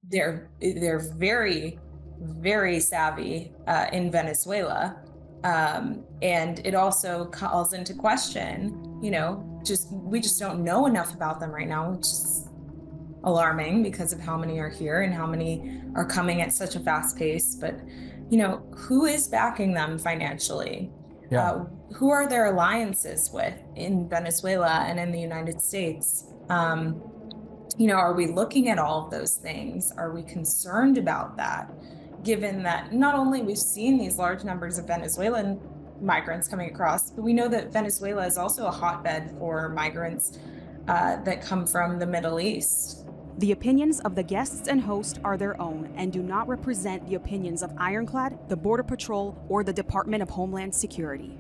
they're very, very savvy in Venezuela. And it also calls into question, just we just don't know enough about them right now, which is alarming because of how many are here and how many are coming at such a fast pace. But, who is backing them financially? Yeah. Who are their alliances with in Venezuela and in the United States? Are we looking at all of those things? Are we concerned about that? Given that not only we've seen these large numbers of Venezuelan migrants coming across, but we know that Venezuela is also a hotbed for migrants that come from the Middle East. The opinions of the guests and host are their own and do not represent the opinions of IRONCLAD, the Border Patrol, or the Department of Homeland Security.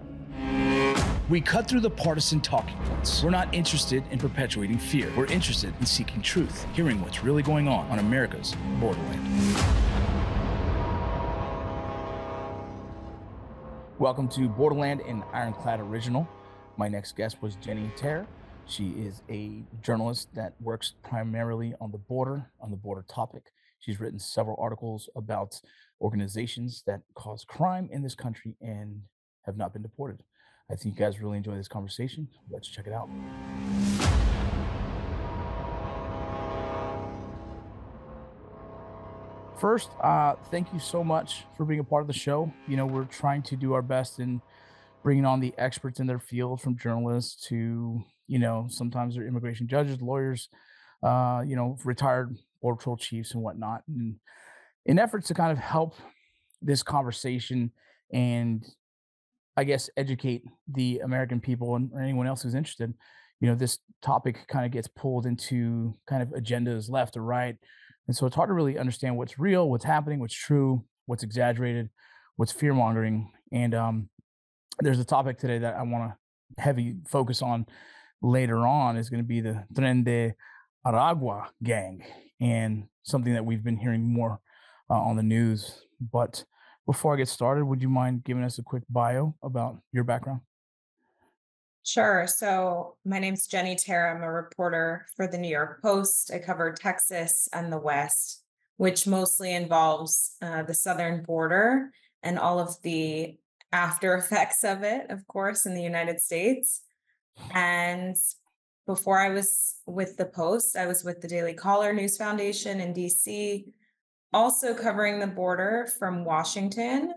We cut through the partisan talking points. We're not interested in perpetuating fear. We're interested in seeking truth, hearing what's really going on America's borderland. Welcome to Borderland, an IRONCLAD original. My next guest was Jennie Taer. She is a journalist that works primarily on the border topic. She's written several articles about organizations that cause crime in this country and have not been deported. I think you guys really enjoy this conversation. Let's check it out. First, thank you so much for being a part of the show. We're trying to do our best in bringing on the experts in their field, from journalists to, sometimes they're immigration judges, lawyers, retired Border Patrol chiefs and whatnot, and in efforts to kind of help this conversation and, I guess, educate the American people and anyone else who's interested. This topic kind of gets pulled into kind of agendas left or right. And so it's hard to really understand what's real, what's happening, what's true, what's exaggerated, what's fear mongering. And there's a topic today that I want to heavy focus on later on is going to be the Tren de Aragua gang, and something that we've been hearing more on the news. But before I get started, would you mind giving us a quick bio about your background? Sure. So my name's Jennie Taer. I'm a reporter for the New York Post. I cover Texas and the West, which mostly involves the southern border and all of the after effects of it, of course, in the United States. And before I was with the Post, I was with the Daily Caller News Foundation in DC, also covering the border from Washington.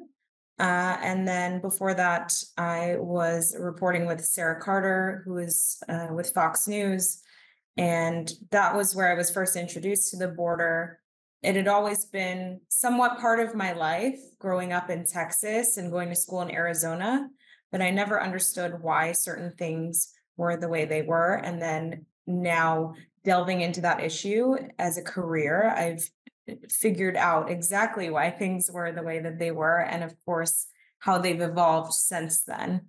And then before that, I was reporting with Sarah Carter, who is with Fox News. And that was where I was first introduced to the border. It had always been somewhat part of my life growing up in Texas and going to school in Arizona, but I never understood why certain things were the way they were. And then now delving into that issue as a career, I've figured out exactly why things were the way that they were, and of course, how they've evolved since then.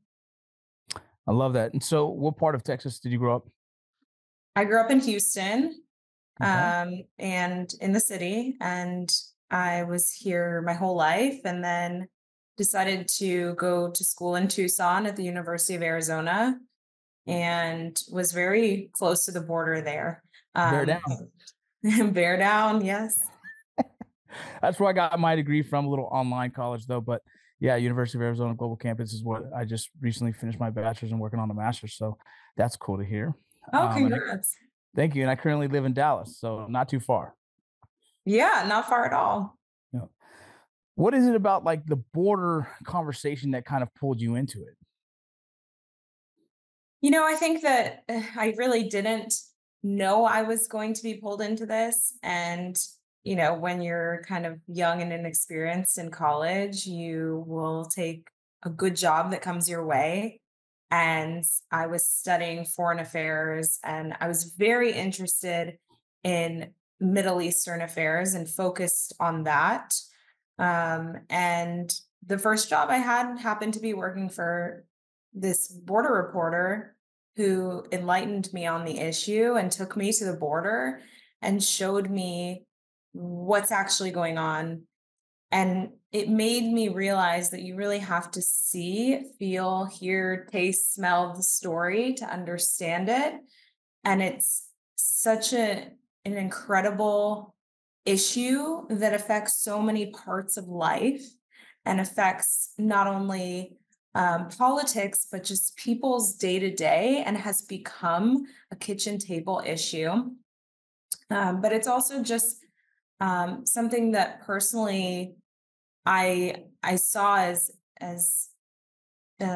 I love that. And so, what part of Texas did you grow up? I grew up in Houston, Okay. and in the city, and I was here my whole life, and then decided to go to school in Tucson at the University of Arizona, and was very close to the border there. Bear Um, down. Bear down, yes. That's where I got my degree from, a little online college though. But yeah, University of Arizona Global Campus is what I just recently finished my bachelor's and working on a master's. So that's cool to hear. Oh, And congrats. thank you. And I currently live in Dallas, so not too far. Yeah, not far at all. You know, what is it about like the border conversation that kind of pulled you into it? I think that I really didn't know I was going to be pulled into this. And, when you're kind of young and inexperienced in college, you will take a good job that comes your way. And I was studying foreign affairs, and I was very interested in Middle Eastern affairs and focused on that. And the first job I had happened to be working for this border reporter who enlightened me on the issue and took me to the border and showed me what's actually going on. And it made me realize that you really have to see, feel, hear, taste, smell the story to understand it. And it's such an incredible issue that affects so many parts of life and affects not only politics, but just people's day to day, and has become a kitchen table issue. But it's also just something that personally I saw as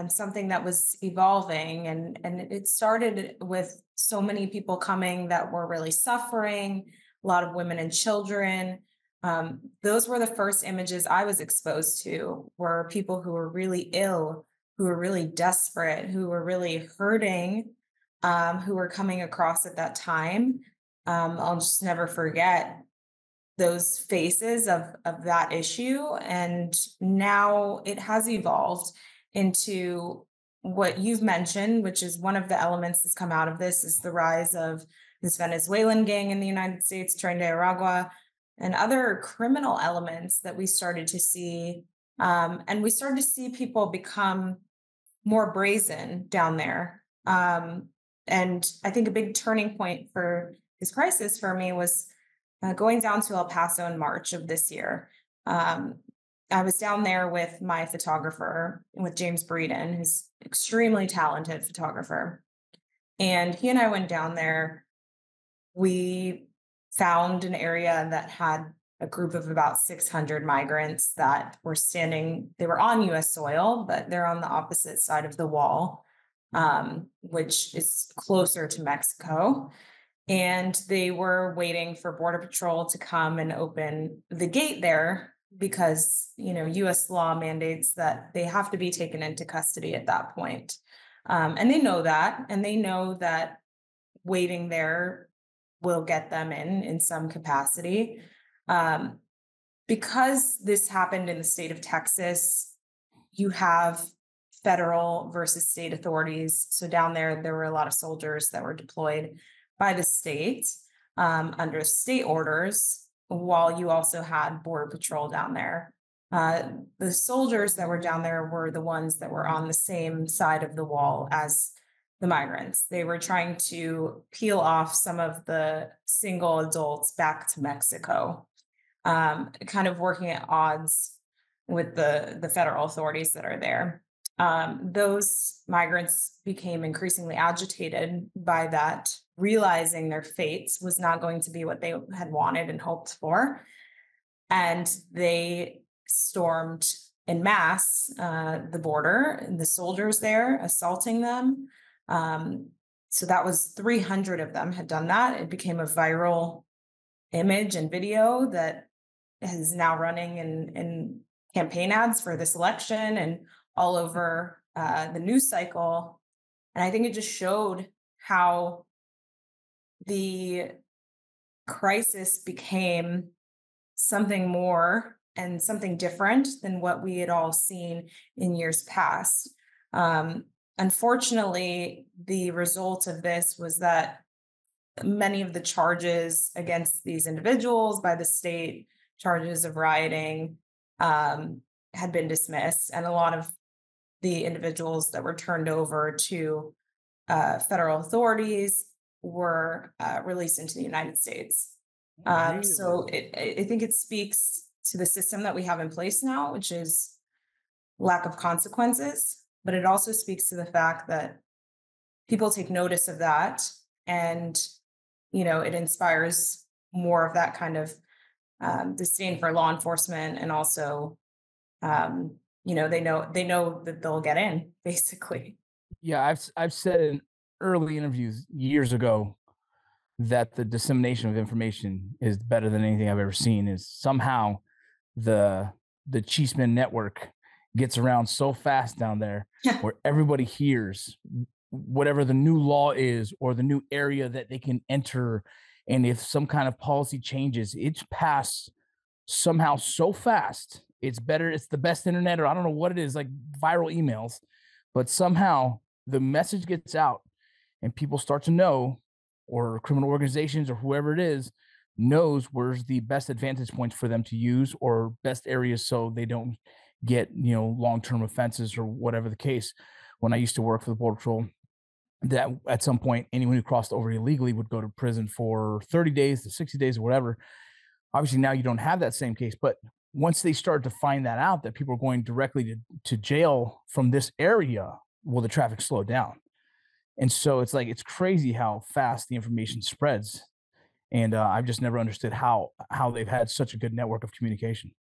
something that was evolving, and it started with so many people coming that were really suffering, a lot of women and children. Those were the first images I was exposed to, were people who were really ill, who were really desperate, who were really hurting, who were coming across at that time. I'll just never forget those faces of that issue. And now it has evolved into what you've mentioned, which is one of the elements that's come out of this, is the rise of this Venezuelan gang in the United States, Tren de Aragua, and other criminal elements that we started to see. And we started to see people become more brazen down there. And I think a big turning point for this crisis for me was going down to El Paso in March of this year. I was down there with my photographer, with James Breeden, who's extremely talented photographer. And he and I went down there. We found an area that had a group of about 600 migrants that were standing, they were on US soil, but they're on the opposite side of the wall, which is closer to Mexico. And they were waiting for Border Patrol to come and open the gate there because, US law mandates that they have to be taken into custody at that point. And they know that, and they know that waiting there will get them in some capacity. Because this happened in the state of Texas, you have federal versus state authorities. So down there were a lot of soldiers that were deployed by the state under state orders, while you also had Border Patrol down there. The soldiers that were down there were the ones that were on the same side of the wall as the migrants. They were trying to peel off some of the single adults back to Mexico, kind of working at odds with the federal authorities that are there. Those migrants became increasingly agitated by that, realizing their fates was not going to be what they had wanted and hoped for. And they stormed en masse the border, and the soldiers there assaulting them. So that was 300 of them had done that. It became a viral image and video that is now running in campaign ads for this election and all over the news cycle. And I think it just showed how the crisis became something more and something different than what we had all seen in years past. Unfortunately, the result of this was that many of the charges against these individuals by the state, charges of rioting, had been dismissed, and a lot of the individuals that were turned over to federal authorities were released into the United States. So I think it speaks to the system that we have in place now, which is lack of consequences, but it also speaks to the fact that people take notice of that, and it inspires more of that kind of disdain for law enforcement, and also they know that they'll get in, basically. Yeah, I've said in early interviews years ago that the dissemination of information is better than anything I've ever seen. Is somehow the Cheeseman network gets around so fast down there, where everybody hears whatever the new law is or the new area that they can enter, and if some kind of policy changes, it's passed somehow so fast. It's better. It's the best internet, or I don't know what it is, like viral emails, but somehow the message gets out and people start to know, or criminal organizations or whoever it is knows where's the best advantage points for them to use, or best areas, so they don't get, long-term offenses or whatever the case. When I used to work for the Border Patrol, that at some point anyone who crossed over illegally would go to prison for 30 days to 60 days or whatever. Obviously, now you don't have that same case, but once they start to find that out, that people are going directly to jail from this area, will the traffic slow down? And so it's like it's crazy how fast the information spreads. And I've just never understood how they've had such a good network of communication.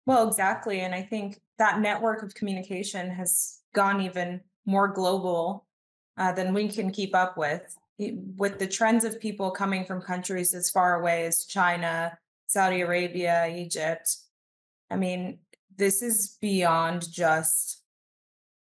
Well, exactly. And I think that network of communication has gone even more global than we can keep up with. With the trends of people coming from countries as far away as China, Saudi Arabia, Egypt. I mean, this is beyond just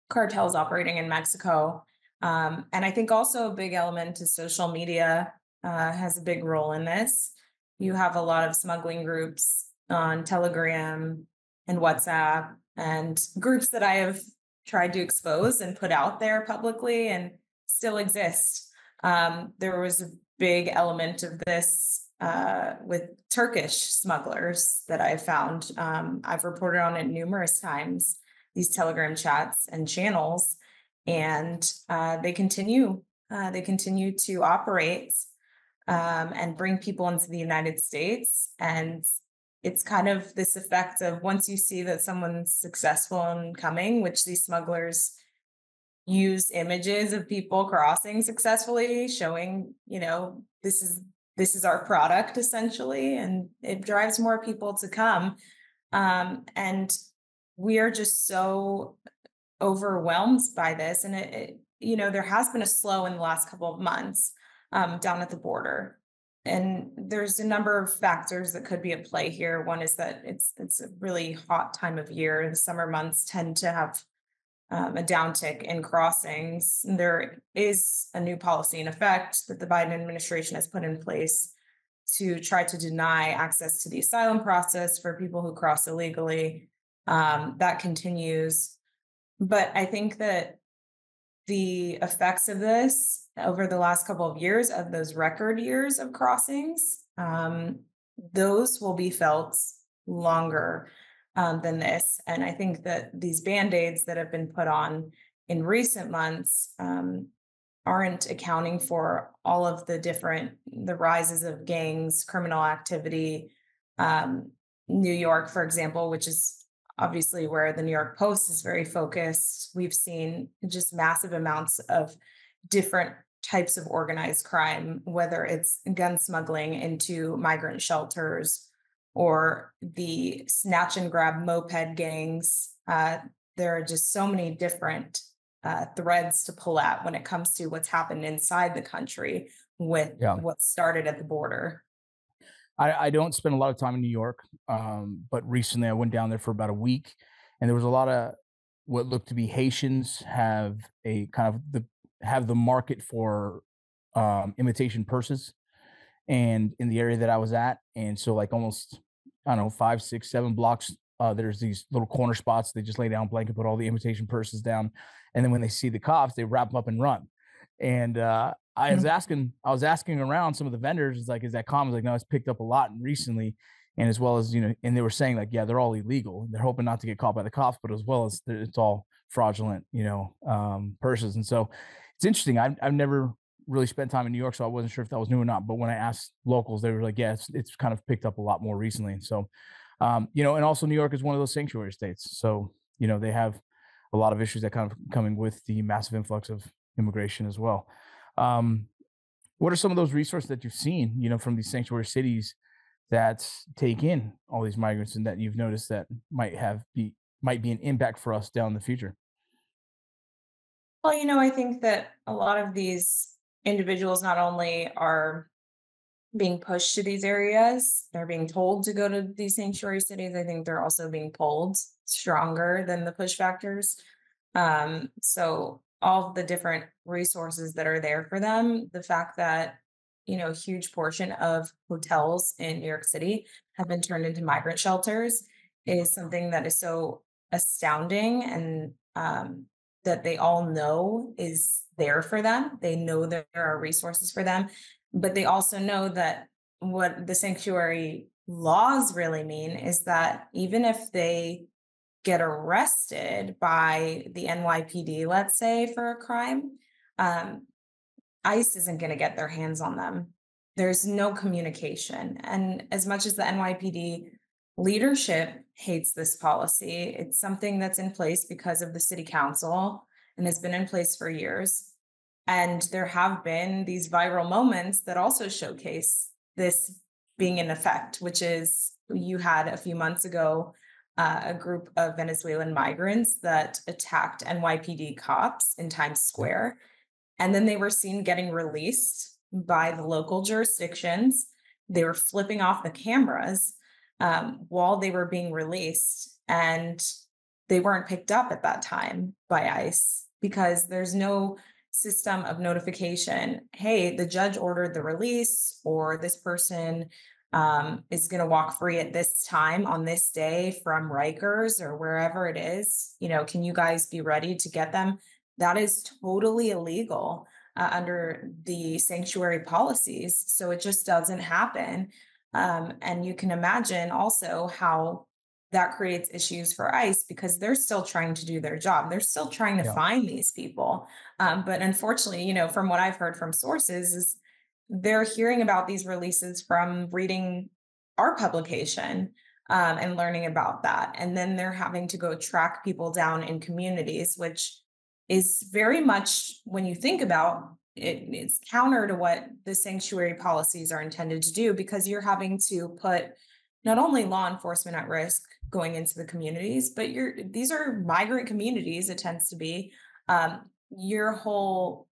cartels operating in Mexico. And I think also a big element is social media has a big role in this. You have a lot of smuggling groups on Telegram and WhatsApp, and groups that I have tried to expose and put out there publicly and still exist. There was a big element of this with Turkish smugglers that I found. I've reported on it numerous times, these Telegram chats and channels, and they continue to operate and bring people into the United States. And it's kind of this effect of once you see that someone's successful in coming, which these smugglers use images of people crossing successfully, showing, this is our product essentially, and it drives more people to come. And we are just so overwhelmed by this. And there has been a slow in the last couple of months down at the border. And there's a number of factors that could be at play here. One is that it's a really hot time of year. The summer months tend to have a downtick in crossings. There is a new policy in effect that the Biden administration has put in place to try to deny access to the asylum process for people who cross illegally. That continues. But I think that the effects of this over the last couple of years, of those record years of crossings, those will be felt longer than this. And I think that these band-aids that have been put on in recent months aren't accounting for all of the rises of gangs, criminal activity. New York, for example, which is obviously where the New York Post is very focused. We've seen just massive amounts of different types of organized crime, whether it's gun smuggling into migrant shelters or the snatch and grab moped gangs. There are just so many different threads to pull at when it comes to what's happened inside the country with Yeah. what started at the border. I don't spend a lot of time in New York, but recently I went down there for about a week, and there was a lot of what looked to be Haitians have the market for imitation purses, and in the area that I was at, and so like almost I don't know 5, 6, 7 blocks. There's these little corner spots. They just lay down a blanket, put all the imitation purses down, and then when they see the cops, they wrap them up and run. And I was asking around some of the vendors, it's like, is that common? Like, no, it's picked up a lot recently. And as well as, and they were saying like, yeah, they're all illegal. They're hoping not to get caught by the cops, but as well as it's all fraudulent, purses. And so it's interesting. I've never really spent time in New York, so I wasn't sure if that was new or not. But when I asked locals, they were like, yeah, it's kind of picked up a lot more recently. And so, and also New York is one of those sanctuary states. So, they have a lot of issues that kind of coming with the massive influx of immigration as well. Um, what are some of those resources that you've seen, from these sanctuary cities that take in all these migrants, and that you've noticed that might be an impact for us down in the future? Well, I think that a lot of these individuals not only are being pushed to these areas, they're being told to go to these sanctuary cities. I think they're also being pulled stronger than the push factors. So all of the different resources that are there for them, the fact that, a huge portion of hotels in New York City have been turned into migrant shelters is something that is so astounding, and that they all know is there for them. They know that there are resources for them, but they also know that what the sanctuary laws really mean is that even if they get arrested by the NYPD, let's say, for a crime, ICE isn't going to get their hands on them. there's no communication. And as much as the NYPD leadership hates this policy, it's something that's in place because of the city council and has been in place for years. And there have been these viral moments that also showcase this being in effect, which is you had a few months ago a group of Venezuelan migrants that attacked NYPD cops in Times Square. And then they were seen getting released by the local jurisdictions. They were flipping off the cameras while they were being released. And they weren't picked up at that time by ICE because there's no system of notification. Hey, the judge ordered the release, or this person is going to walk free at this time on this day from Rikers or wherever it is. Can you guys be ready to get them? That is totally illegal under the sanctuary policies. So it just doesn't happen. And you can imagine also how that creates issues for ICE because they're still trying to do their job. They're still trying to Yeah. find these people. But unfortunately, from what I've heard from sources, is they're hearing about these releases from reading our publication and learning about that. And then they're having to go track people down in communities, which is very much, when you think about it, it's counter to what the sanctuary policies are intended to do, because you're having to put not only law enforcement at risk going into the communities, but these are migrant communities. It tends to be your whole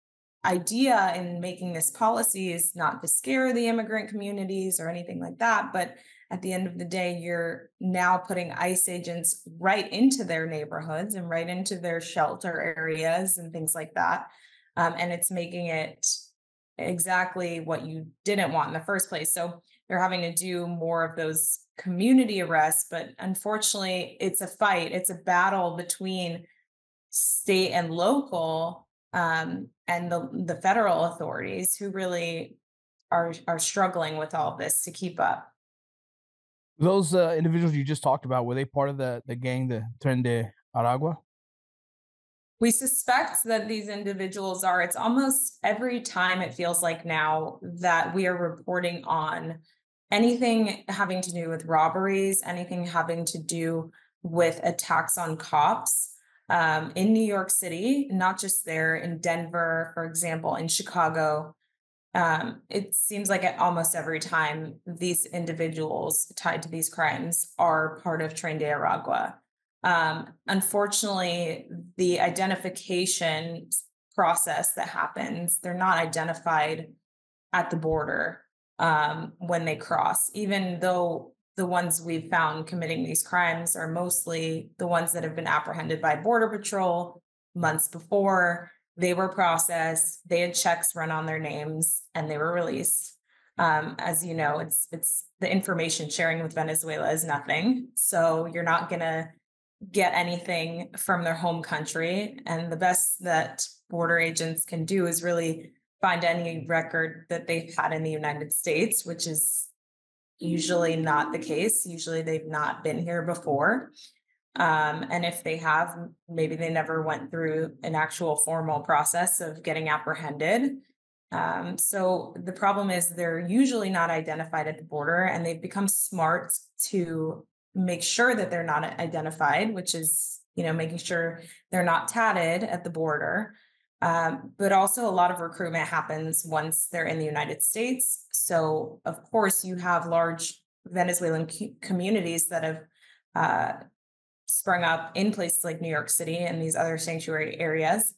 idea in making this policy is not to scare the immigrant communities or anything like that. But at the end of the day, you're now putting ICE agents right into their neighborhoods and right into their shelter areas and things like that. And it's making it exactly what you didn't want in the first place. So they're having to do more of those community arrests. But unfortunately, it's a fight. It's a battle between state and local and the federal authorities, who really are struggling with all of this to keep up. Those individuals you just talked about, were they part of the gang, the Tren de Aragua? We suspect that these individuals are. It's almost every time, it feels like now, that we are reporting on anything having to do with robberies, anything having to do with attacks on cops in New York City, not just there, in Denver, for example, in Chicago. It seems like at almost every time these individuals tied to these crimes are part of Tren de Aragua. Unfortunately, the identification process that happens, they're not identified at the border when they cross, even though the ones we've found committing these crimes are mostly the ones that have been apprehended by Border Patrol months before. They were processed, they had checks run on their names, and they were released. As you know, it's the information sharing with Venezuela is nothing. So you're not gonna get anything from their home country. And the best that border agents can do is really find any record that they've had in the United States, which is usually not the case. Usually they've not been here before. And if they have, maybe they never went through an actual formal process of getting apprehended. So the problem is they're usually not identified at the border, and they've become smart to make sure that they're not identified, which is, making sure they're not tatted at the border. But also a lot of recruitment happens once they're in the United States. So of course you have large Venezuelan communities that have sprung up in places like New York City and these other sanctuary areas.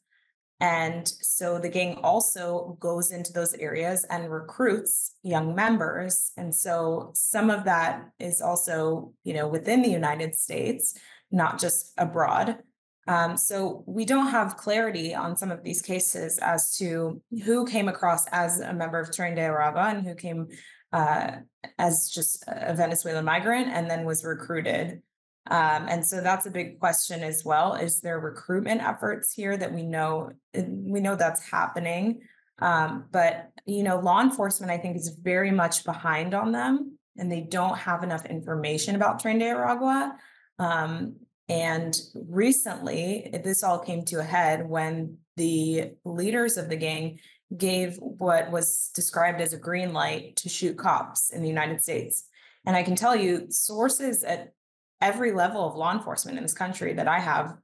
And so the gang also goes into those areas and recruits young members. And so some of that is also, within the United States, not just abroad. So we don't have clarity on some of these cases as to who came across as a member of Tren de Aragua and who came as just a Venezuelan migrant and then was recruited. And so that's a big question as well. Is there recruitment efforts here that we know that's happening? But, law enforcement, I think, is very much behind on them, and they don't have enough information about Tren de Aragua. And recently, this all came to a head when the leaders of the gang gave what was described as a green light to shoot cops in the United States. And I can tell you, sources at every level of law enforcement in this country that I have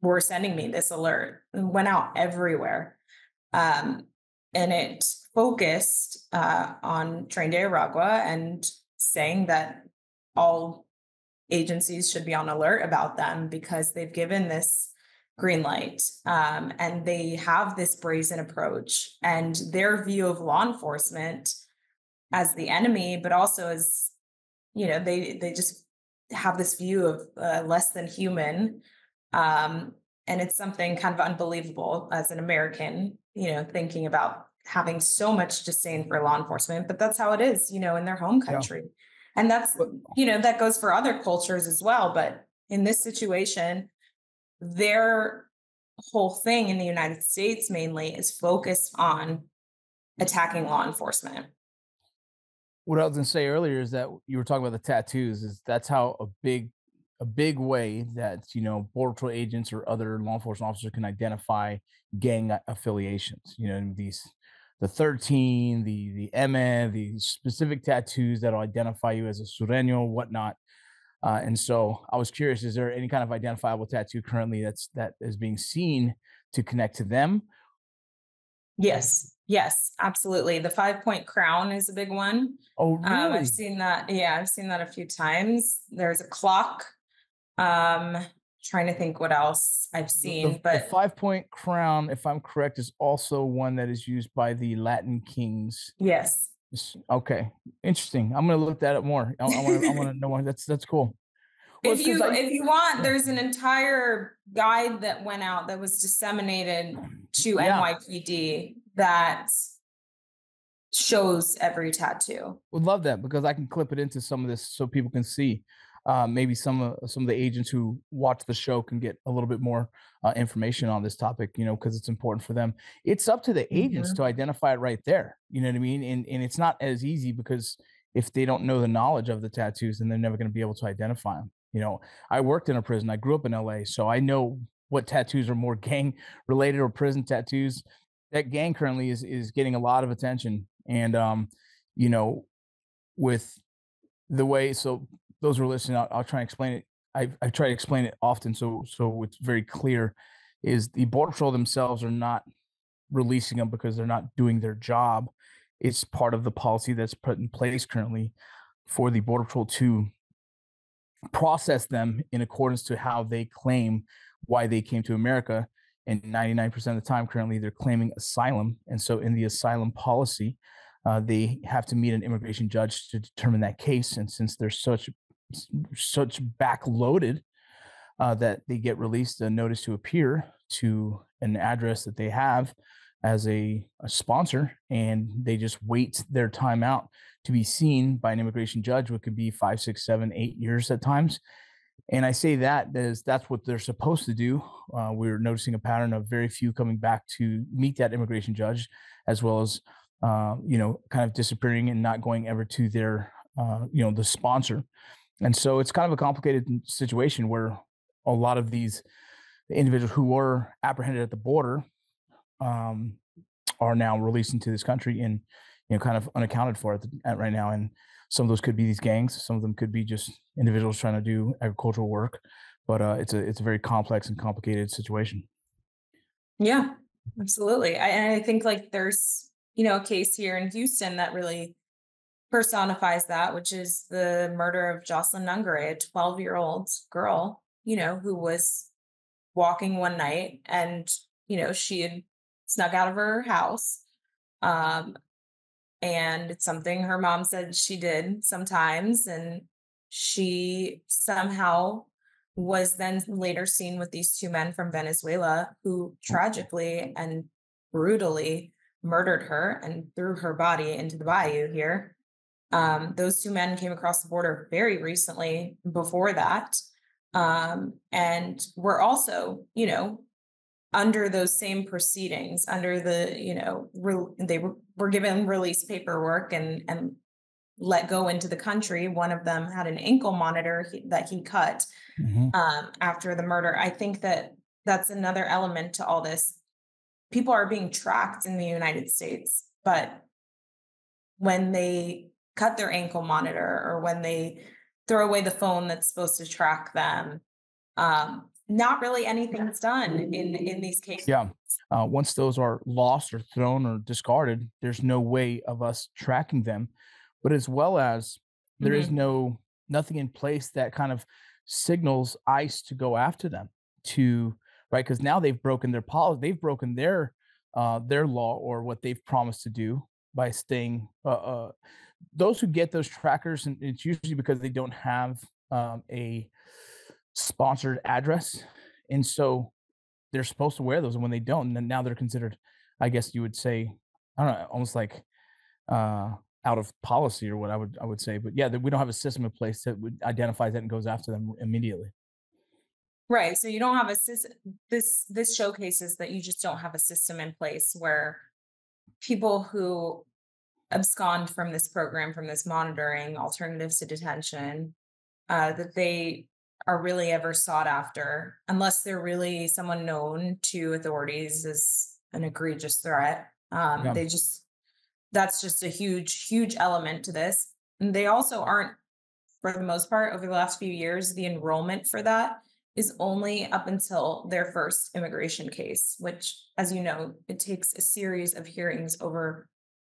were sending me this alert. It went out everywhere. Um, and it focused on Tren de Aragua and saying that all agencies should be on alert about them because they've given this green light, and they have this brazen approach, and their view of law enforcement as the enemy, but also as, they just have this view of less than human. And it's something kind of unbelievable as an American, thinking about having so much disdain for law enforcement, but that's how it is, in their home Yeah. country. And that's, that goes for other cultures as well. But in this situation, their whole thing in the United States mainly is focused on attacking law enforcement. What I was gonna say earlier is that you were talking about the tattoos. Is that's how a big way that border patrol agents or other law enforcement officers can identify gang affiliations. The 13, the MN, the specific tattoos that'll identify you as a sureño, whatnot. And so I was curious: is there any kind of identifiable tattoo currently that is being seen to connect to them? Yes, absolutely. The 5-point crown is a big one. Oh, I've really? seen that. Yeah, I've seen that a few times. There's a clock. Um, Trying to think what else I've seen, The but 5-point crown, if I'm correct, is also one that is used by the Latin kings. yes. Okay, interesting. I'm gonna look that up more. I wanna know more. That's cool. Well, If it's because you I if you want, yeah. there's an entire guide that went out that was disseminated to Yeah, NYPD that shows every tattoo. would love that because I can clip it into some of this so people can see. Maybe some of the agents who watch the show can get a little bit more information on this topic, because it's important for them. It's up to the agents to Mhm. identify it right there. You know what I mean? And it's not as easy because if they don't know the knowledge of the tattoos, then they're never going to be able to identify them. I worked in a prison. I grew up in LA, so I know what tattoos are more gang related or prison tattoos. That gang currently is getting a lot of attention, and you know, with the way so those who are listening, I'll try and explain it. I try to explain it often so it's very clear. Is the border patrol themselves are not releasing them because they're not doing their job. It's part of the policy that's put in place currently for the border patrol to process them in accordance to how they claim why they came to America. And 99% of the time, currently, they're claiming asylum. And so, in the asylum policy, they have to meet an immigration judge to determine that case. And since they're such backloaded, that they get released a notice to appear to an address that they have as a sponsor, and they just wait their time out to be seen by an immigration judge, which could be 5, 6, 7, 8 years at times. And I say that as that's what they're supposed to do. We're noticing a pattern of very few coming back to meet that immigration judge, as well as kind of disappearing and not going ever to their the sponsor. And so it's kind of a complicated situation where a lot of these individuals who were apprehended at the border um, are now released into this country and kind of unaccounted for at right now. And some of those could be these gangs. Some of them could be just individuals trying to do agricultural work. But it's a very complex and complicated situation. Yeah, absolutely. And I think like there's, a case here in Houston that really personifies that, which is the murder of Jocelyn Nungare, a 12-year-old girl, who was walking one night and, she had snuck out of her house. Um, and it's something her mom said she did sometimes. And she somehow was then later seen with these two men from Venezuela who tragically and brutally murdered her and threw her body into the bayou here. Those two men came across the border very recently before that. And were also, under those same proceedings, under the, they were given release paperwork and let go into the country. One of them had an ankle monitor that he cut Mhm. after the murder. I think that that's another element to all this. people are being tracked in the United States, but when they cut their ankle monitor or when they throw away the phone that's supposed to track them, not really anything's done in these cases. Yeah. Once those are lost or thrown or discarded, there's no way of us tracking them. But as well as there is Mhm. nothing in place that kind of signals ICE to go after them to right because now they've broken their policy, they've broken their law or what they've promised to do by staying. Those who get those trackers, and it's usually because they don't have a sponsored address, and so they're supposed to wear those, and when they don't, then now they're considered, I guess you would say, I don't know, almost like out of policy or what I would say. But yeah, that we don't have a system in place that would identify that and goes after them immediately. Right. So you don't have a system. This showcases that you just don't have a system in place where people who abscond from this program, from this monitoring, alternatives to detention, that they are really ever sought after, unless they're really someone known to authorities as an egregious threat. Yeah. They just That's just a huge element to this. And they also aren't, for the most part, over the last few years, the enrollment for that is only up until their first immigration case, which, as you know, it takes a series of hearings over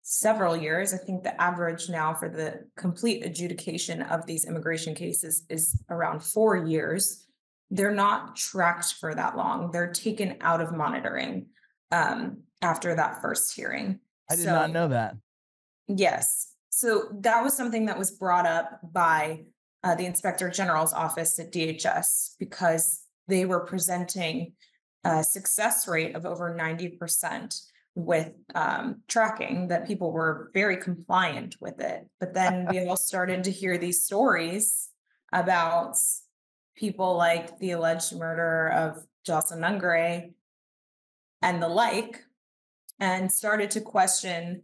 several years. I think the average now for the complete adjudication of these immigration cases is around 4 years. They're not tracked for that long. They're taken out of monitoring after that first hearing. I did not So know that. yes. So that was something that was brought up by the Inspector General's office at DHS because they were presenting a success rate of over 90% with tracking, that people were very compliant with it. But then we all started to hear these stories about people like the alleged murder of Jocelyn Nungray and the like, and started to question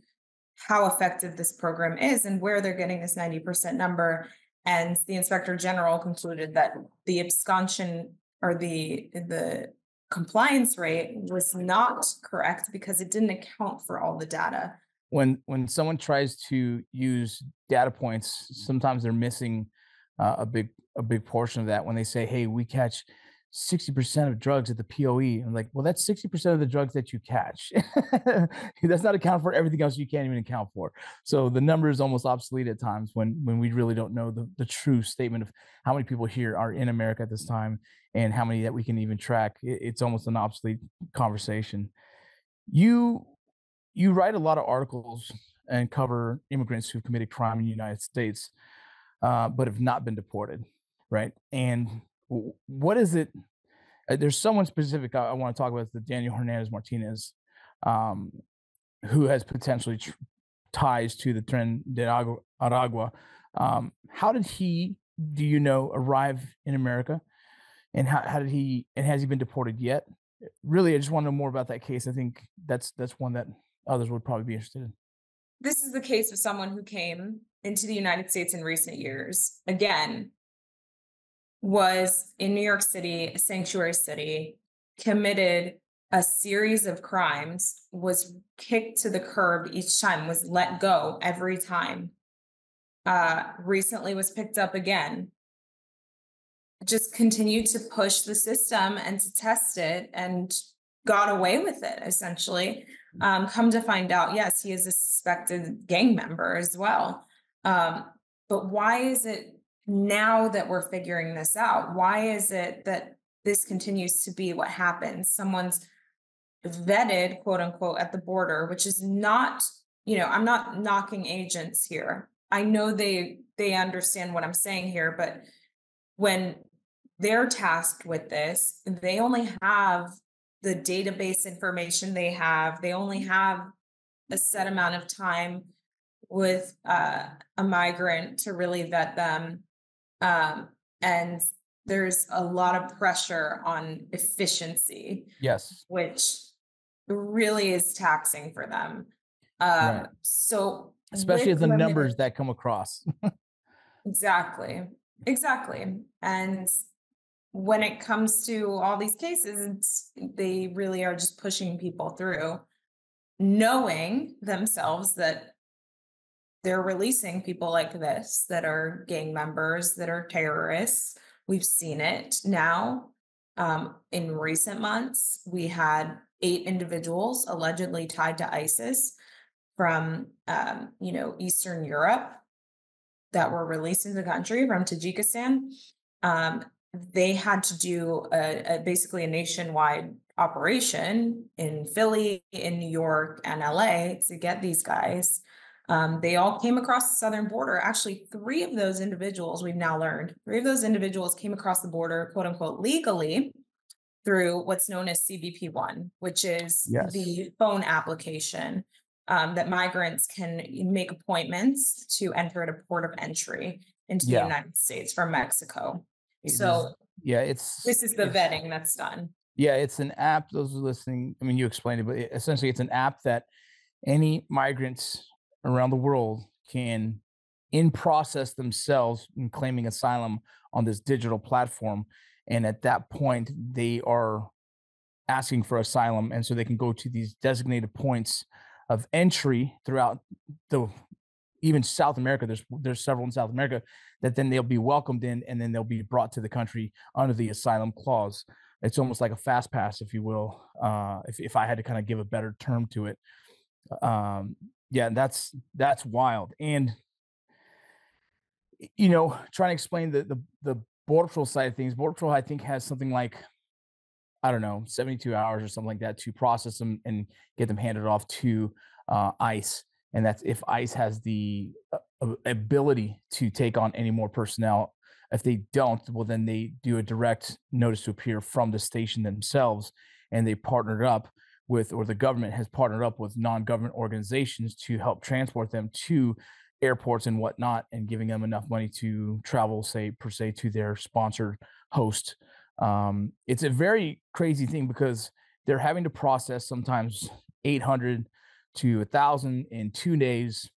how effective this program is and where they're getting this 90% number. And the inspector general concluded that the absconsion or the compliance rate was not correct because it didn't account for all the data. When someone tries to use data points, sometimes they're missing a big portion of that. When they say, "Hey, we catch 60% of drugs at the POE," I'm like, "Well, that's 60% of the drugs that you catch. That's not account for everything else you can't even account for." So the number is almost obsolete at times when we really don't know the true statement of how many people here are in America at this time and how many that we can even track. It's almost an obsolete conversation. You you write a lot of articles and cover immigrants who've committed crime in the United States, but have not been deported, right? And what is it? There's someone specific I want to talk about, the Daniel Hernandez Martinez, um, who has potentially ties to the Tren de Aragua. How did he, do you know, arrive in America? And how did he, and has he been deported yet? Really, I just want to know more about that case. I think that's one that others would probably be interested in. This is the case of someone who came into the United States in recent years. Again, was in New York City, a sanctuary city, committed a series of crimes, was kicked to the curb each time, was let go every time. Recently was picked up again, just continued to push the system and to test it and got away with it, essentially. Come to find out, yes, he is a suspected gang member as well. But why is it now that we're figuring this out? Why is it that this continues to be what happens? Someone's vetted, quote unquote, at the border, which is not, I'm not knocking agents here. I know they understand what I'm saying here, but when they're tasked with this, they only have the database information they have. They only have a set amount of time with a migrant to really vet them. And there's a lot of pressure on efficiency, Yes, which really is taxing for them. right. So Especially with as the limited, numbers that come across. exactly, exactly. And when it comes to all these cases, they really are just pushing people through, knowing themselves that they're releasing people like this that are gang members, that are terrorists. We've seen it now. In recent months, we had 8 individuals allegedly tied to ISIS from, Eastern Europe that were released into the country from Tajikistan. Um, they had to do basically a nationwide operation in Philly, in New York, and LA to get these guys. They all came across the southern border. Actually, 3 of those individuals, we've now learned, 3 of those individuals came across the border, quote unquote, legally through what's known as CBP1, which is Yes. the phone application that migrants can make appointments to enter at a port of entry into the Yeah. United States from Mexico. It is. So Yeah. this is the vetting that's done. Yeah. It's an app. Those who are listening. I mean, you explained it, but essentially, it's an app that any migrants around the world can in process themselves in claiming asylum on this digital platform. And at that point, they are asking for asylum. And so they can go to these designated points of entry throughout the even South America. There's several in South America that then they'll be welcomed in, and then they'll be brought to the country under the asylum clause. It's almost like a fast pass, if you will, if I had to kind of give a better term to it. Yeah, that's wild. And trying to explain the border patrol side of things. Border patrol, I think, has something like, I don't know, 72 hours or something like that to process them and get them handed off to ICE. And that's if ICE has the ability to take on any more personnel. If they don't, well, then they do a direct notice to appear from the station themselves. And they partnered up with, or the government has partnered up with non-government organizations to help transport them to airports and whatnot, and giving them enough money to travel, say, per se, to their sponsored host. It's a very crazy thing because they're having to process sometimes 800 to 1,000 in 2 days,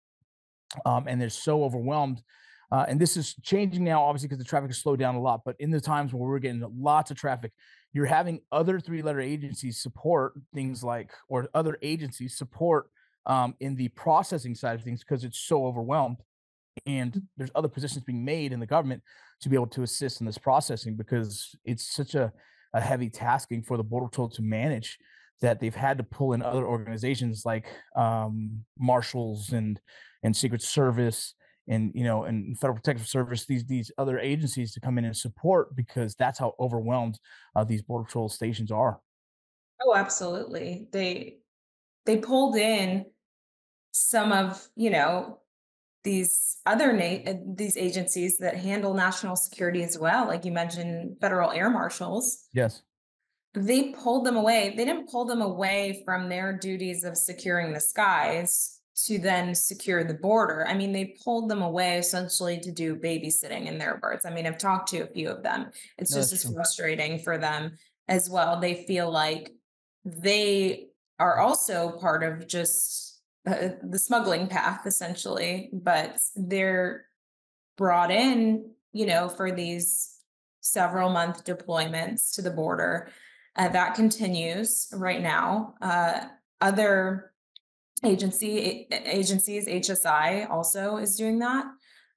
and they're so overwhelmed. And this is changing now, obviously, because the traffic has slowed down a lot. But in the times where we're getting lots of traffic, you're having other three-letter agencies support things like, or other agencies support in the processing side of things because it's so overwhelmed. And there's other positions being made in the government to be able to assist in this processing because it's such a heavy tasking for the border patrol to manage that they've had to pull in other organizations like marshals and secret service and and federal protective service, these other agencies to come in and support because that's how overwhelmed these border patrol stations are. Oh, absolutely. They pulled in some of, these agencies that handle national security as well, like you mentioned, federal air marshals. Yes. They pulled them away. They didn't pull them away from their duties of securing the skies to then secure the border. I mean, they pulled them away essentially to do babysitting, in their words. I mean, I've talked to a few of them. It's No, just that's as true. frustrating for them as well. They feel like they are also part of just the smuggling path, essentially, but they're brought in, for these several month deployments to the border. That continues right now. Other agencies, HSI also is doing that.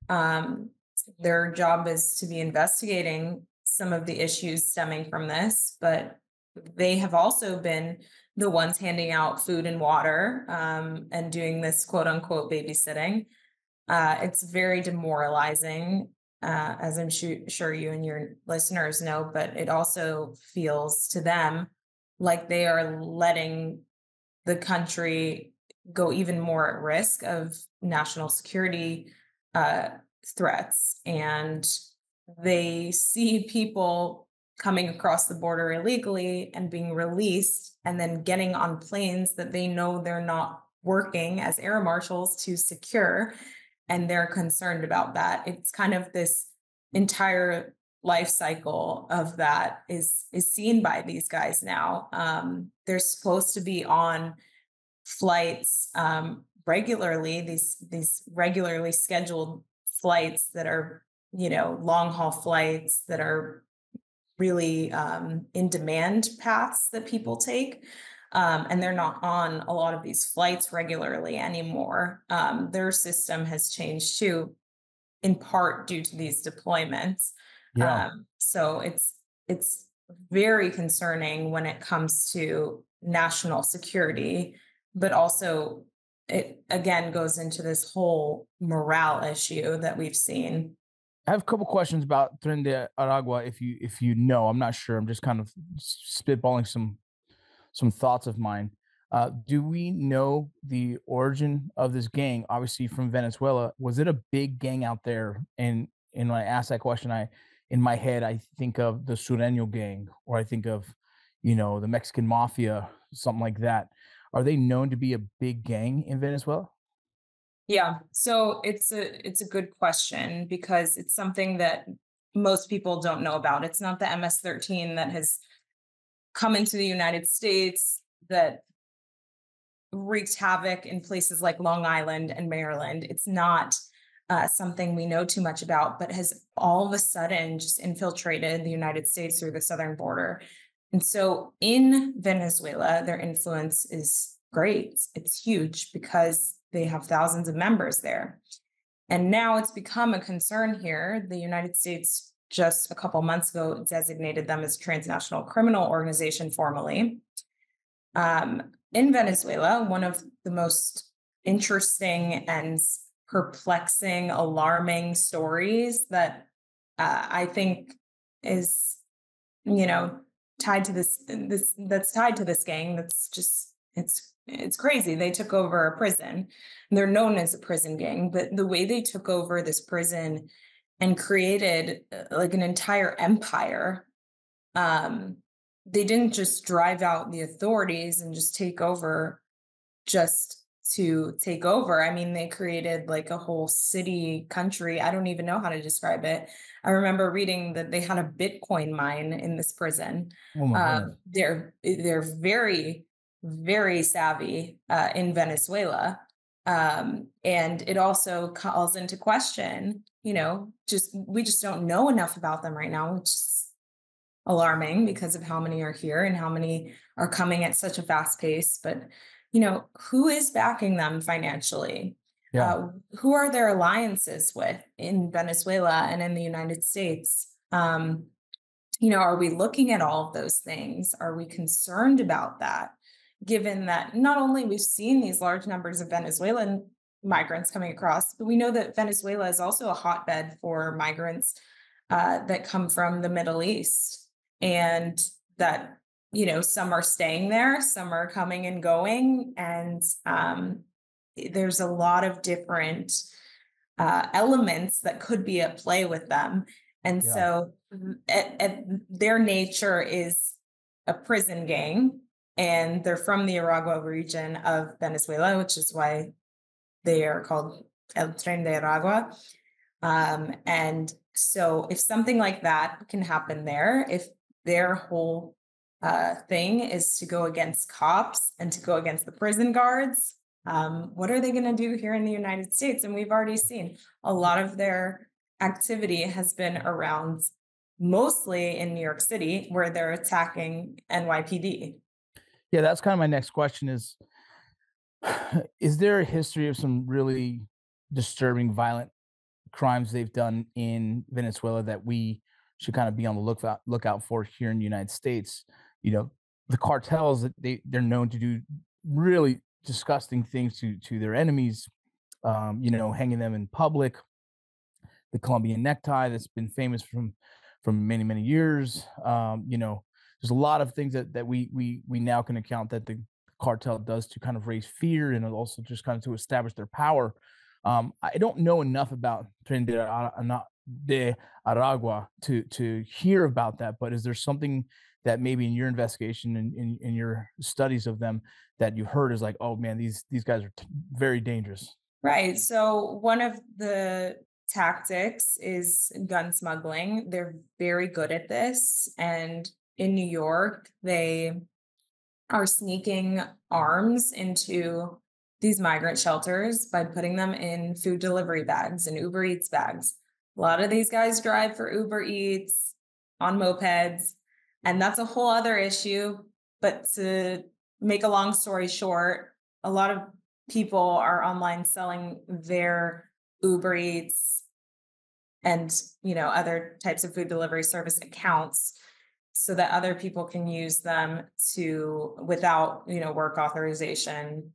Um, their job is to be investigating some of the issues stemming from this, but they have also been the ones handing out food and water, and doing this quote unquote babysitting. It's very demoralizing, as I'm sure you and your listeners know, but it also feels to them like they are letting the country go even more at risk of national security uh, threats. And they see people coming across the border illegally and being released and then getting on planes that they know they're not working as air marshals to secure, and they're concerned about that. It's kind of this entire life cycle of that is seen by these guys now. They're supposed to be on flights regularly, these regularly scheduled flights that are, long haul flights that are really in demand paths that people take. And they're not on a lot of these flights regularly anymore. Their system has changed too, in part due to these deployments. Yeah. So it's very concerning when it comes to national security, but also it again goes into this whole morale issue that we've seen. I have a couple questions about Tren de Aragua. If you know, I'm not sure. I'm just kind of spitballing some thoughts of mine. Do we know the origin of this gang? Obviously, from Venezuela. Was it a big gang out there? And when I ask that question, in my head I think of the Sureño gang, or I think of, the Mexican mafia, something like that. Are they known to be a big gang in Venezuela? Yeah, so it's a good question because it's something that most people don't know about. It's not the MS-13 that has come into the United States that wreaked havoc in places like Long Island and Maryland. It's not something we know too much about, but has all of a sudden just infiltrated the United States through the southern border. And so in Venezuela, their influence is great. It's huge because they have thousands of members there. And now it's become a concern here. The United States just a couple months ago designated them as a transnational criminal organization formally. In Venezuela, one of the most interesting and perplexing, alarming stories that I think is, you know, tied to this that's tied to this gang. That's just it's crazy. They took over a prison. They're known as a prison gang, but the way they took over this prison and created like an entire empire, um, they didn't just drive out the authorities and just take over just to take over. I mean, they created like a whole city, country. I don't even know how to describe it. I remember reading that they had a Bitcoin mine in this prison. Oh my goodness. They're very, very savvy in Venezuela. And it also calls into question, just we just don't know enough about them right now, which is alarming because of how many are here and how many are coming at such a fast pace. But, who is backing them financially? Yeah. Who are their alliances with in Venezuela and in the United States? Are we looking at all of those things? Are we concerned about that? Given that not only we've seen these large numbers of Venezuelan migrants coming across, but we know that Venezuela is also a hotbed for migrants that come from the Middle East, and that some are staying there, some are coming and going, and there's a lot of different elements that could be at play with them. And Yeah. so at their nature is a prison gang, and they're from the Aragua region of Venezuela, which is why they are called El Tren de Aragua. And so if something like that can happen there, if their whole thing is to go against cops and to go against the prison guards, what are they going to do here in the United States? And we've already seen a lot of their activity has been around mostly in New York City, where they're attacking NYPD. Yeah, that's kind of my next question is there a history of some really disturbing violent crimes they've done in Venezuela that we should kind of be on the lookout for here in the United States? You know, the cartels that they're known to do really disgusting things to their enemies, hanging them in public, the Colombian necktie that's been famous from many many years. There's a lot of things that we now can account that the cartel does to kind of raise fear and also just kind of to establish their power. I don't know enough about Tren de Aragua to hear about that, but is there something that maybe in your investigation and in your studies of them that you heard is like, oh man, these guys are very dangerous? Right. So one of the tactics is gun smuggling. They're very good at this. And in New York, they are sneaking arms into these migrant shelters by putting them in food delivery bags and Uber Eats bags. A lot of these guys drive for Uber Eats. on mopeds. And that's a whole other issue. But to make a long story short, a lot of people are online selling their Uber Eats and other types of food delivery service accounts so that other people can use them to without work authorization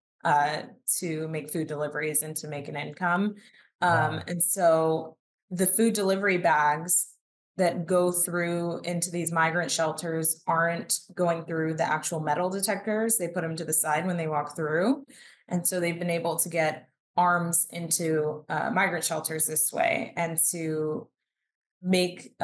to make food deliveries and to make an income. Wow. And so the food delivery bags that go through into these migrant shelters aren't going through the actual metal detectors. They put them to the side when they walk through. And so they've been able to get arms into migrant shelters this way and to make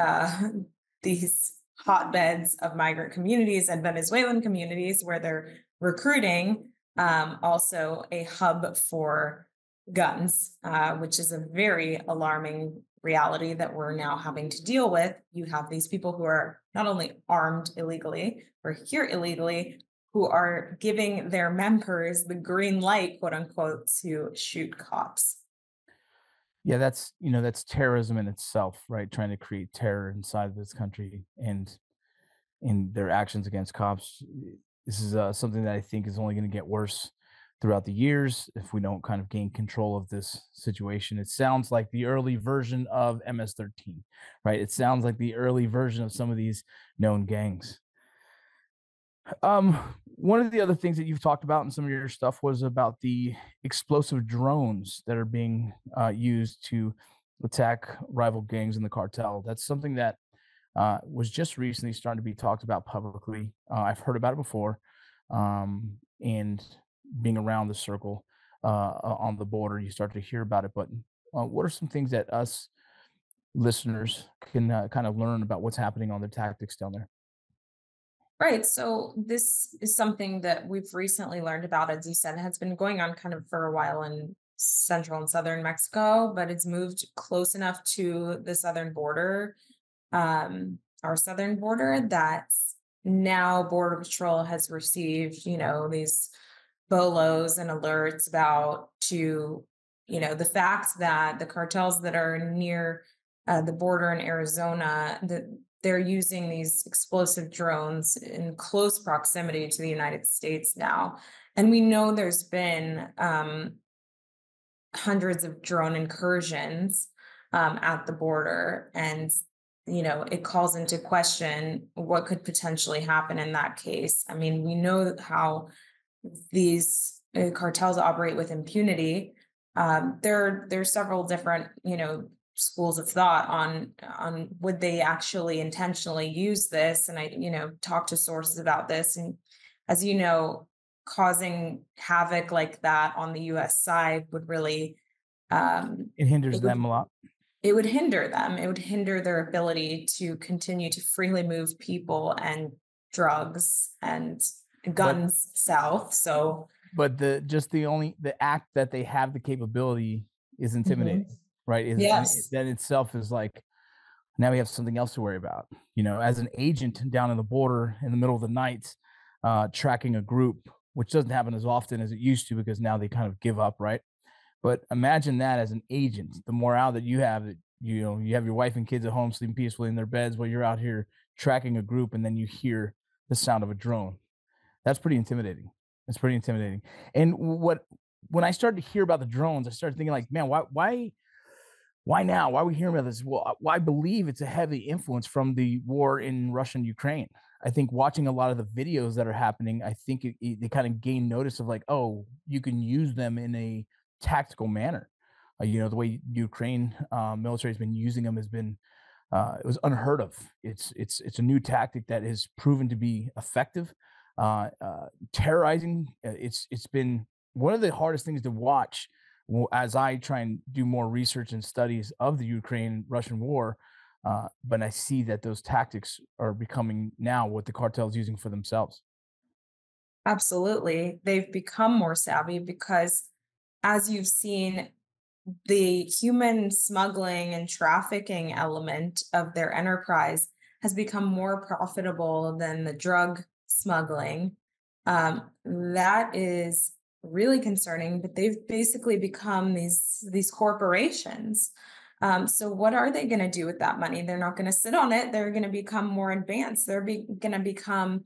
these hotbeds of migrant communities and Venezuelan communities where they're recruiting also a hub for guns, which is a very alarming reality that we're now having to deal with. You have these people who are not only armed illegally or here illegally, who are giving their members the green light, quote unquote, to shoot cops. Yeah, that's terrorism in itself, right? Trying to create terror inside of this country and in their actions against cops. This is something that I think is only going to get worse throughout the years if we don't kind of gain control of this situation. It sounds like the early version of MS-13, right? It sounds like the early version of some of these known gangs. One of the other things that you've talked about in some of your stuff was about the explosive drones that are being used to attack rival gangs in the cartel. That's something that was just recently starting to be talked about publicly. I've heard about it before, and being around the circle on the border, you start to hear about it. But what are some things that us listeners can kind of learn about what's happening on the tactics down there? Right. So this is something that we've recently learned about, as you said, it has been going on kind of for a while in central and southern Mexico, but it's moved close enough to the southern border, our southern border, that now Border Patrol has received, these bolos and alerts about the fact that the cartels that are near the border in Arizona, that they're using these explosive drones in close proximity to the United States now. And we know there's been hundreds of drone incursions at the border. And, it calls into question what could potentially happen in that case. I mean, we know how these cartels operate with impunity. There's several different, schools of thought on would they actually intentionally use this, and I talked to sources about this, and as you know, causing havoc like that on the US side would really It hinders it would them a lot. it would hinder them. It would hinder their ability to continue to freely move people and drugs and But guns south. So the act that they have the capability is mhm. intimidating, right? Yes, That itself is like, now we have something else to worry about. As an agent down in the border in the middle of the night, tracking a group, which doesn't happen as often as it used to because now they kind of give up, right? But imagine that as an agent, the morale that you have, that you have your wife and kids at home sleeping peacefully in their beds while you're out here tracking a group, and then you hear the sound of a drone. That's pretty intimidating. It's pretty intimidating. And when I started to hear about the drones, I started thinking like, man, why now? Why are we hearing about this? Well, I believe it's a heavy influence from the war in Russia and Ukraine. I think watching a lot of the videos that are happening, I think they kind of gain notice of like, oh, you can use them in a tactical manner. The way Ukraine military has been using them has been it was unheard of. It's a new tactic that has proven to be effective. Terrorizing. It's been one of the hardest things to watch as I try and do more research and studies of the Ukraine Russian war. But I see that those tactics are becoming now what the cartels using for themselves. absolutely. They've become more savvy because, as you've seen, the human smuggling and trafficking element of their enterprise has become more profitable than the drug smuggling. That is really concerning, but they've basically become these corporations. So what are they going to do with that money? They're not going to sit on it. They're going to become more advanced. They're going to become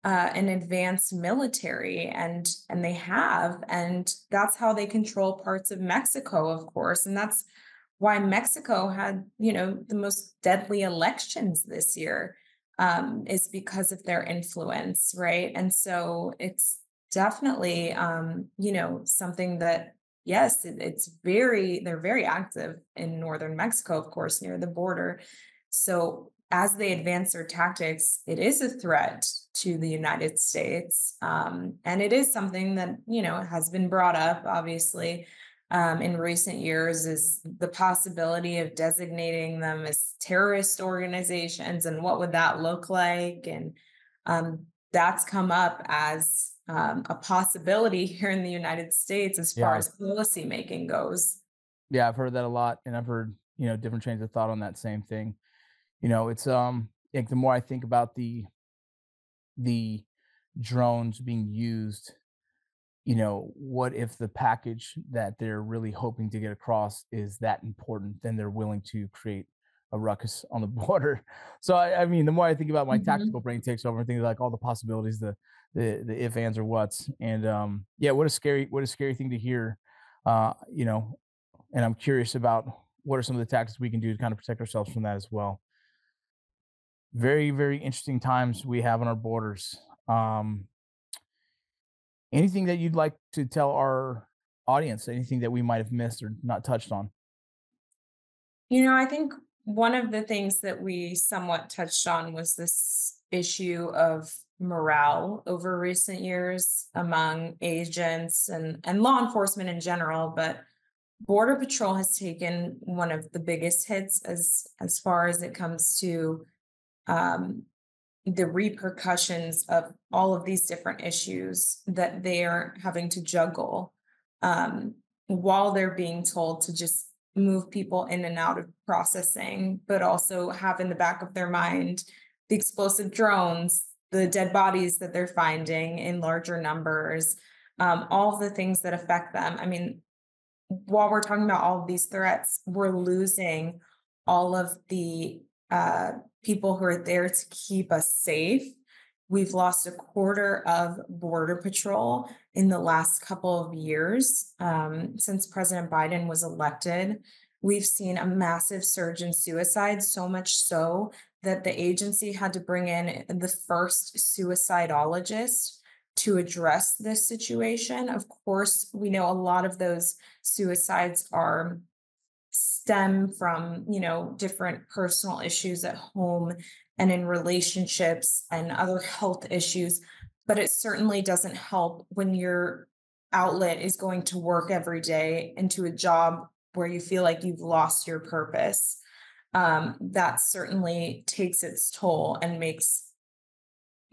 an advanced military, and they have, and that's how they control parts of Mexico, of course, and that's why Mexico had, the most deadly elections this year, is because of their influence, right? And so it's definitely, something that, yes, they're very active in northern Mexico, of course, near the border. So as they advance their tactics, it is a threat to the United States. And it is something that, has been brought up, obviously, in recent years, is the possibility of designating them as terrorist organizations, and what would that look like? And that's come up as a possibility here in the United States as far Yeah. as policy making goes. Yeah, I've heard that a lot, and I've heard, different trains of thought on that same thing. It's like the more I think about the drones being used, what if the package that they're really hoping to get across is that important, then they're willing to create a ruckus on the border. So I mean, the more I think about, my tactical Mhm. brain takes over and things like all the possibilities, the if, ands, or whats. And yeah, what a scary thing to hear. You know, and I'm curious about what are some of the tactics we can do to kind of protect ourselves from that as well. Very, very interesting times we have on our borders. Um, Anything that you'd like to tell our audience? Anything that we might have missed or not touched on? I think one of the things that we somewhat touched on was this issue of morale over recent years among agents and law enforcement in general, but Border Patrol has taken one of the biggest hits as far as it comes to um, the repercussions of all of these different issues that they are having to juggle, um, while they're being told to just move people in and out of processing, but also have in the back of their mind the explosive drones, the dead bodies that they're finding in larger numbers, all of the things that affect them. I mean, while we're talking about all of these threats, we're losing all of the uh, people who are there to keep us safe. We've lost a quarter of Border Patrol in the last couple of years, since President Biden was elected. We've seen a massive surge in suicide, so much so that the agency had to bring in the first suicidologist to address this situation. Of course, we know a lot of those suicides are stem from, different personal issues at home and in relationships and other health issues, but it certainly doesn't help when your outlet is going to work every day into a job where you feel like you've lost your purpose. That certainly takes its toll and makes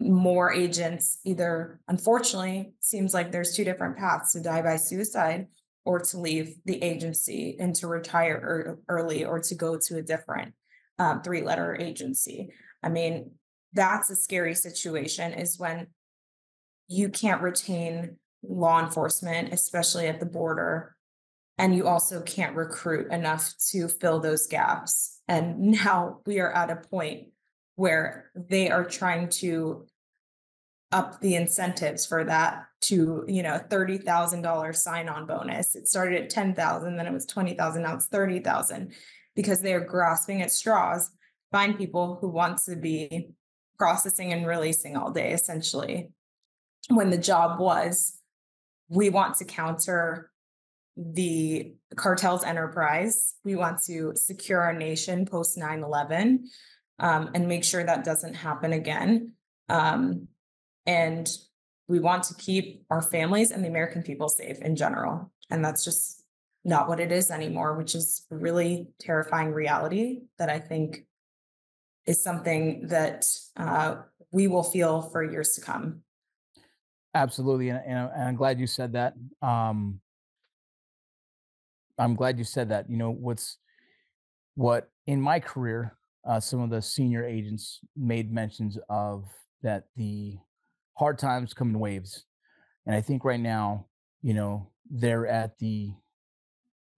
more agents either, unfortunately, seems like there's two different paths: to die by suicide or to leave the agency and to retire early, or to go to a different three-letter agency. I mean, that's a scary situation, is when you can't retain law enforcement, especially at the border, and you also can't recruit enough to fill those gaps. And now we are at a point where they are trying to up the incentives for that to, $30,000 sign-on bonus. It started at 10,000, then it was 20,000, now it's 30,000, because they are grasping at straws, find people who want to be processing and releasing all day, essentially. When the job was, we want to counter the cartel's enterprise. We want to secure our nation post 9/11, and make sure that doesn't happen again. And we want to keep our families and the American people safe in general. And that's just not what it is anymore, which is a really terrifying reality that I think is something that we will feel for years to come. Absolutely, and I'm glad you said that. I'm glad you said that. What in my career, some of the senior agents made mentions of that the hard times come in waves, and I think right now, they're at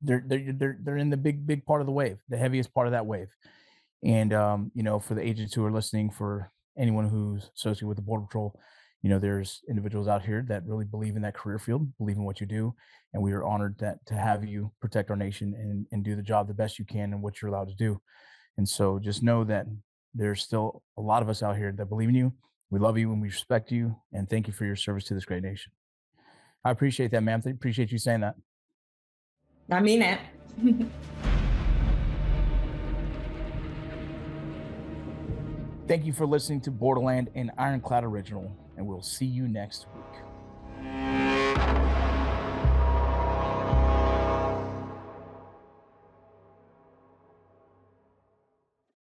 they're in the big part of the wave, the heaviest part of that wave. And for the agents who are listening, for anyone who's associated with the Border Patrol, there's individuals out here that really believe in that career field, believe in what you do, and we are honored that to have you protect our nation and do the job the best you can and what you're allowed to do. And so just know that there's still a lot of us out here that believe in you. We love you and we respect you, and thank you for your service to this great nation. I appreciate that, ma'am. Appreciate you saying that. I mean it. Thank you for listening to Borderland, an Ironclad original, and we'll see you next week.